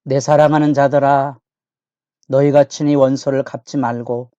내 사랑하는 자들아, 너희가 친히 원수를 갚지 말고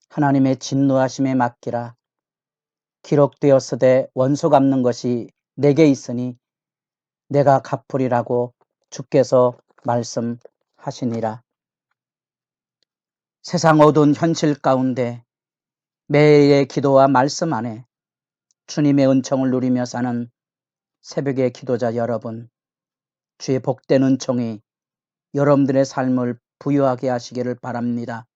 하나님의 진노하심에 맡기라. 기록되었으되 원수 갚는 것이 내게 있으니 내가 갚으리라고 주께서 말씀하시니라. 세상 어두운 현실 가운데 매일의 기도와 말씀 안에 주님의 은총을 누리며 사는 새벽의 기도자 여러분, 주의 복된 은총이 여러분들의 삶을 부유하게 하시기를 바랍니다.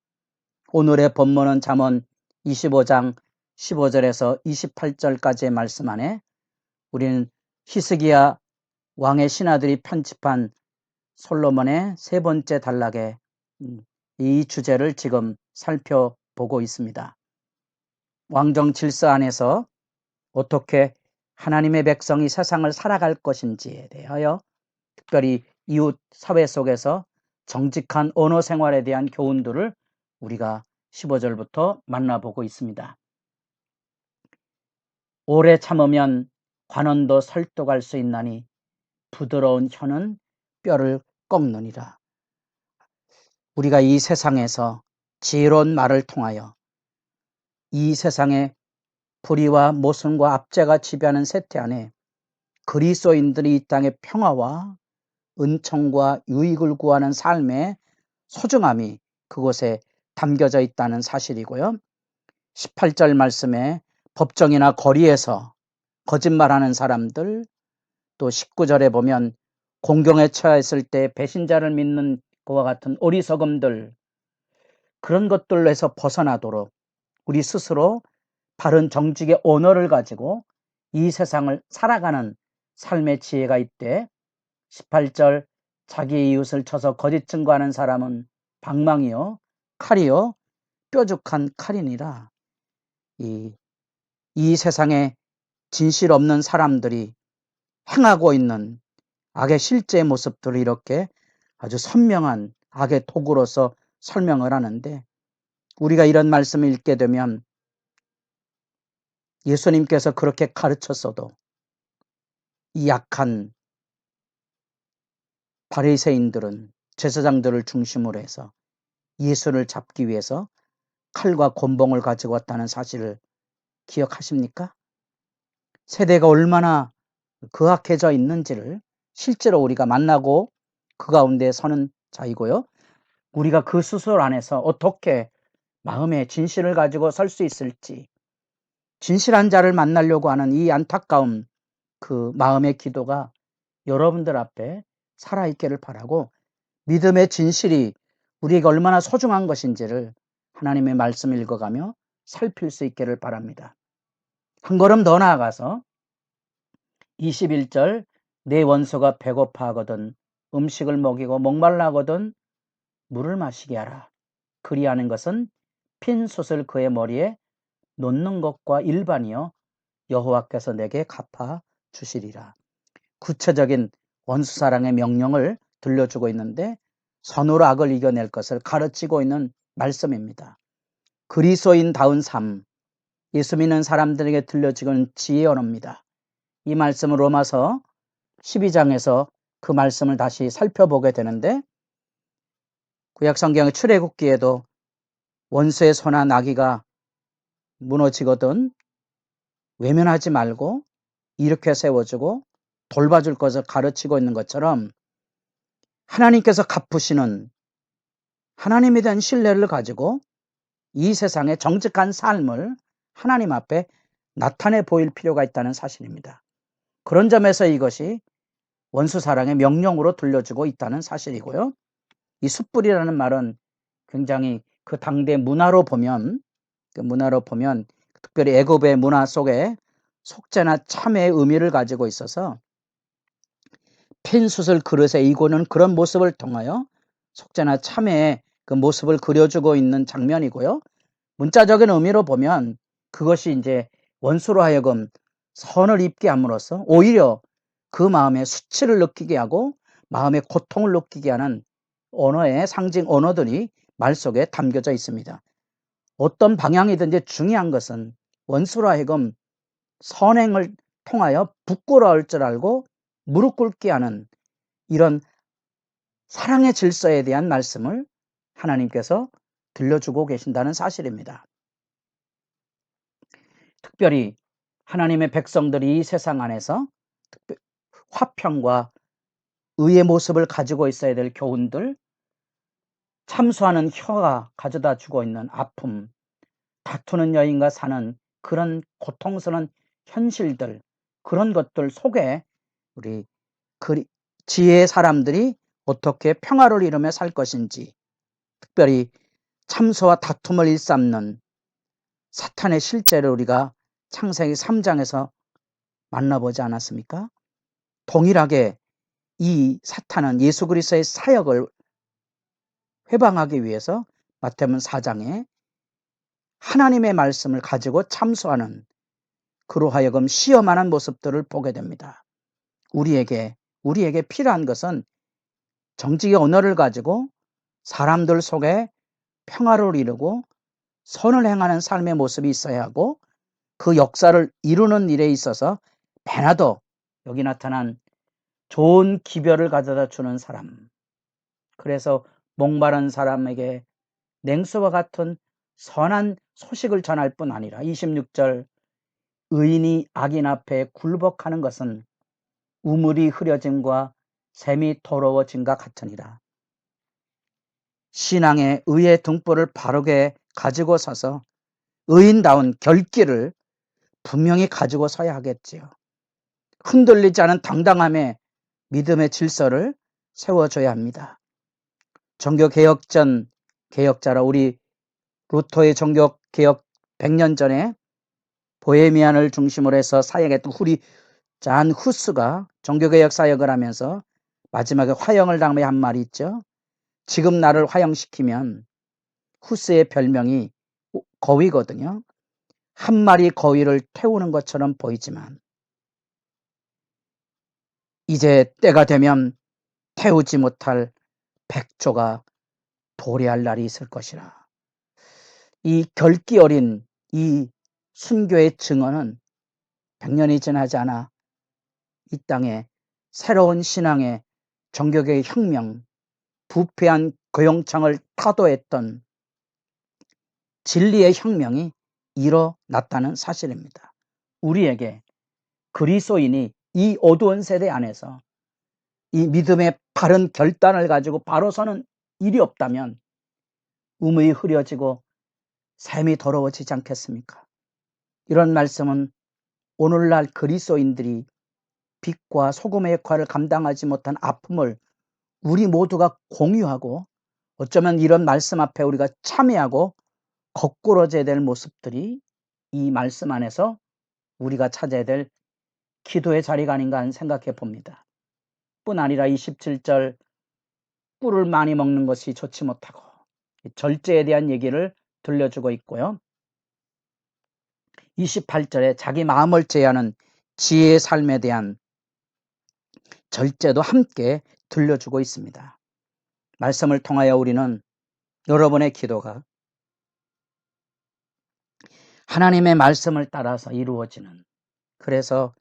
오늘의 본문은 잠언 25장 15절에서 28절까지의 말씀 안에 우리는 히스기야 왕의 신하들이 편집한 솔로몬의 세 번째 단락의 이 주제를 지금 살펴보고 있습니다. 왕정 질서 안에서 어떻게 하나님의 백성이 세상을 살아갈 것인지에 대하여 특별히 이웃 사회 속에서 정직한 언어 생활에 대한 교훈들을 우리가 15절부터 만나보고 있습니다. 오래 참으면 관원도 설득할 수 있나니 부드러운 혀는 뼈를 꺾느니라. 우리가 이 세상에서 지혜로운 말을 통하여 이 세상의 불의와 모순과 압제가 지배하는 세태 안에 그리스도인들이 이 땅의 평화와 은총과 유익을 구하는 삶의 소중함이 그곳에 담겨져 있다는 사실이고요. 18절 말씀에 법정이나 거리에서 거짓말하는 사람들, 또 19절에 보면 공경에 처했을 때 배신자를 믿는 것과 같은 어리석음들, 그런 것들로 해서 벗어나도록 우리 스스로 바른 정직의 언어를 가지고 이 세상을 살아가는 삶의 지혜가 있대. 18절 자기 이웃을 쳐서 거짓 증거하는 사람은 방망이요 칼이요 뾰족한 칼이니라. 이 세상에 진실 없는 사람들이 행하고 있는 악의 실제 모습들을 이렇게 아주 선명한 악의 도구로서 설명을 하는데, 우리가 이런 말씀을 읽게 되면 예수님께서 그렇게 가르쳤어도 이 약한 바리새인들은 제사장들을 중심으로 해서 예수를 잡기 위해서 칼과 곤봉을 가지고 왔다는 사실을 기억하십니까? 세대가 얼마나 그악해져 있는지를 실제로 우리가 만나고 그 가운데 서는 자이고요. 우리가 그 수술 안에서 어떻게 마음의 진실을 가지고 설 수 있을지, 진실한 자를 만나려고 하는 이 안타까움, 그 마음의 기도가 여러분들 앞에 살아있기를 바라고, 믿음의 진실이 우리에게 얼마나 소중한 것인지를 하나님의 말씀을 읽어가며 살필 수 있기를 바랍니다. 한 걸음 더 나아가서 21절 내 원수가 배고파하거든 음식을 먹이고 목말라하거든 물을 마시게 하라. 그리하는 것은 핀 숯을 그의 머리에 놓는 것과 일반이요 여호와께서 내게 갚아 주시리라. 구체적인 원수사랑의 명령을 들려주고 있는데 선으로 악을 이겨낼 것을 가르치고 있는 말씀입니다. 그리스도인다운 삶, 예수 믿는 사람들에게 들려지는 지혜의 언어입니다. 이 말씀은 로마서 12장에서 그 말씀을 다시 살펴보게 되는데, 구약성경의 출애굽기에도 원수의 손아 나귀가 무너지거든 외면하지 말고 일으켜 세워주고 돌봐줄 것을 가르치고 있는 것처럼, 하나님께서 갚으시는 하나님에 대한 신뢰를 가지고 이 세상의 정직한 삶을 하나님 앞에 나타내 보일 필요가 있다는 사실입니다. 그런 점에서 이것이 원수사랑의 명령으로 들려주고 있다는 사실이고요. 이 숯불이라는 말은 굉장히 그 당대 문화로 보면 특별히 애굽의 문화 속에 속죄나 참회의 의미를 가지고 있어서 핀 숯을 그릇에 이고는 그런 모습을 통하여 속죄나 참회의 그 모습을 그려주고 있는 장면이고요. 문자적인 의미로 보면 그것이 이제 원수로 하여금 선을 입게 함으로써 오히려 그 마음에 수치를 느끼게 하고 마음의 고통을 느끼게 하는 언어의 상징 언어들이 말 속에 담겨져 있습니다. 어떤 방향이든지 중요한 것은 원수로 하여금 선행을 통하여 부끄러울 줄 알고 무릎 꿇게 하는 이런 사랑의 질서에 대한 말씀을 하나님께서 들려주고 계신다는 사실입니다. 특별히 하나님의 백성들이 이 세상 안에서 화평과 의의 모습을 가지고 있어야 될 교훈들, 참수하는 혀가 가져다 주고 있는 아픔, 다투는 여인과 사는 그런 고통스러운 현실들, 그런 것들 속에 우리 지혜의 사람들이 어떻게 평화를 이루며 살 것인지, 특별히 참소와 다툼을 일삼는 사탄의 실제를 우리가 창세기 3장에서 만나보지 않았습니까? 동일하게 이 사탄은 예수 그리스도의 사역을 회방하기 위해서 마태복음 4장에 하나님의 말씀을 가지고 참소하는, 그로 하여금 시험하는 모습들을 보게 됩니다. 우리에게 필요한 것은 정직의 언어를 가지고 사람들 속에 평화를 이루고 선을 행하는 삶의 모습이 있어야 하고, 그 역사를 이루는 일에 있어서 배나도 여기 나타난 좋은 기별을 가져다 주는 사람, 그래서 목마른 사람에게 냉수와 같은 선한 소식을 전할 뿐 아니라 26절 의인이 악인 앞에 굴복하는 것은 우물이 흐려짐과 샘이 더러워짐과 같으니라. 신앙의 의의 등불을 바르게 가지고 서서 의인다운 결기를 분명히 가지고 서야 하겠지요. 흔들리지 않은 당당함의 믿음의 질서를 세워줘야 합니다. 종교개혁 전 개혁자라 우리 루터의 종교개혁 100년 전에 보헤미안을 중심으로 해서 사역했던 잔 후스가 종교개혁 사역을 하면서 마지막에 화형을 당하며 한 말이 있죠. 지금 나를 화형시키면, 후스의 별명이 거위거든요. 한 마리 거위를 태우는 것처럼 보이지만 이제 때가 되면 태우지 못할 백조가 도래할 날이 있을 것이라. 이 결기 어린 이 순교의 증언은 100년이 지나지 않아 이 땅에 새로운 신앙의 종교개혁의 혁명, 부패한 고용창을 타도했던 진리의 혁명이 일어났다는 사실입니다. 우리에게 그리스도인이 이 어두운 세대 안에서 이 믿음의 바른 결단을 가지고 바로 서는 일이 없다면 우물이 흐려지고 샘이 더러워지지 않겠습니까? 이런 말씀은 오늘날 그리스도인들이 빛과 소금의 역할을 감당하지 못한 아픔을 우리 모두가 공유하고, 어쩌면 이런 말씀 앞에 우리가 참여하고 거꾸러져야 될 모습들이 이 말씀 안에서 우리가 찾아야 될 기도의 자리가 아닌가 하는 생각해 봅니다. 뿐 아니라 27절 꿀을 많이 먹는 것이 좋지 못하고 절제에 대한 얘기를 들려주고 있고요. 28절에 자기 마음을 제어하는 지혜의 삶에 대한 절제도 함께 들려주고 있습니다. 말씀을 통하여 우리는 여러분의 기도가 하나님의 말씀을 따라서 이루어지는, 그래서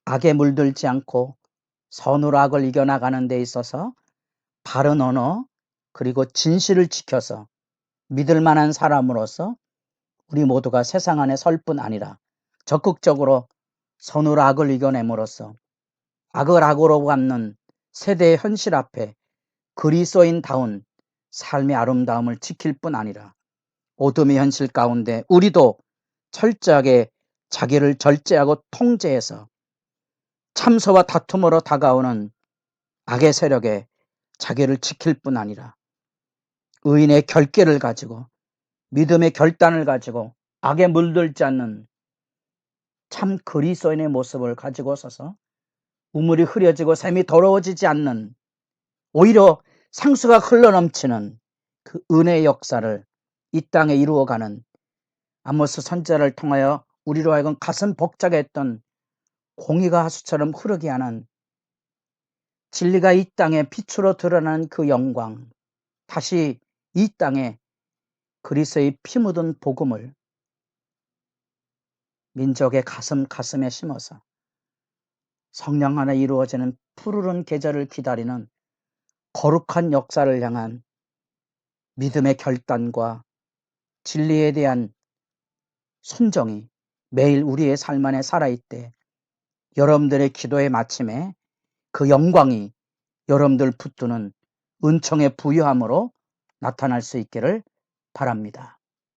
악에 물들지 않고 선으로 악을 이겨나가는 데 있어서 바른 언어 그리고 진실을 지켜서 믿을 만한 사람으로서 우리 모두가 세상 안에 설 뿐 아니라 적극적으로 선으로 악을 이겨냄으로써 악을 악으로 갚는 세대의 현실 앞에 그리스도인다운 삶의 아름다움을 지킬 뿐 아니라 어둠의 현실 가운데 우리도 철저하게 자기를 절제하고 통제해서 참소와 다툼으로 다가오는 악의 세력에 자기를 지킬 뿐 아니라 의인의 결계를 가지고 믿음의 결단을 가지고 악에 물들지 않는 참 그리스도인의 모습을 가지고 서서 우물이 흐려지고 샘이 더러워지지 않는, 오히려 상수가 흘러넘치는 그 은혜의 역사를 이 땅에 이루어가는, 아모스 선지자를 통하여 우리로 하여금 가슴 벅차게 했던 공의가 하수처럼 흐르게 하는, 진리가 이 땅에 빛으로 드러나는 그 영광, 다시 이 땅에 그리스도의 피 묻은 복음을 민족의 가슴에 심어서 성령 안에 이루어지는 푸르른 계절을 기다리는 거룩한 역사를 향한 믿음의 결단과 진리에 대한 순정이 매일 우리의 삶 안에 살아있대 여러분들의 기도의 마침에 그 영광이 여러분들 붙드는 은총의 부유함으로 나타날 수 있기를 바랍니다.